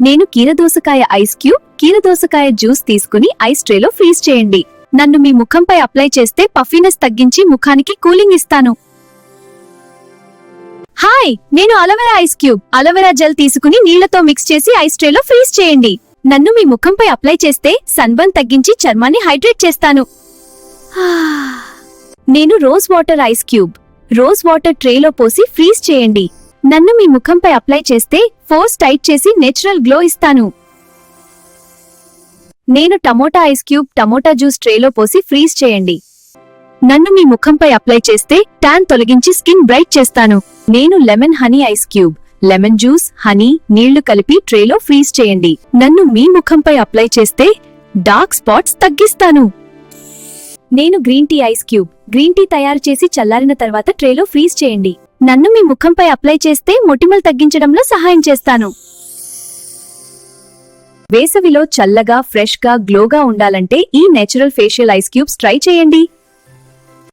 నేను కీరదోసకాయ ice cube, కీరదోసకాయ juice తీసుకుని ice ట్రేలో freeze చేయండి. నన్ను మీ ముఖంపై అప్లై చేస్తే పఫీనెస్ తగ్గించి ముఖానికి కూలింగ్ ఇస్తాను. హాయ్, నేను aloe vera ice cube, aloe vera gel తీసుకుని నీళ్లతో మిక్స్ చేసి ఐస్ ట్రేలో ఫ్రీజ్ చేయండి. నన్ను మీ ముఖంపై అప్లై చేస్తే సన్బర్న్ తగ్గించి చర్మాన్ని హైడ్రేట్ చేస్తాను. నేను rose water ice cube, rose water ట్రేలో పోసి ఫ్రీజ్ చేయండి. నన్ను మీ ముఖంపై అప్లై చేస్తే ఫోర్స్ టైట్ చేసి నేచురల్ గ్లో ఇస్తాను. నేను tomato ice cube, tomato juice ట్రేలో పోసి ఫ్రీజ్ చేయండి. నన్ను మీ ముఖంపై అప్లై చేస్తే ట్యాన్ తొలగించి స్కిన్ బ్రైట్ చేస్తాను. నేను lemon honey ice cube, lemon juice, honey, నీళ్లు కలిపి ట్రేలో ఫ్రీజ్ చేయండి. నన్ను మీ ముఖంపై అప్లై చేస్తే డార్క్ స్పాట్స్ తగ్గిస్తాను. నేను green tea ice cube, green tea తయారు చేసి చల్లారిన తర్వాత ట్రేలో ఫ్రీజ్ చేయండి. నన్ను మీ ముఖంపై అప్లై చేస్తే మొటిమలు తగ్గించడంలో సహాయం చేస్తాను. వేసవిలో చల్లగా, ఫ్రెష్గా, గ్లోగా ఉండాలంటే ఈ natural facial ice cubes try చేయండి.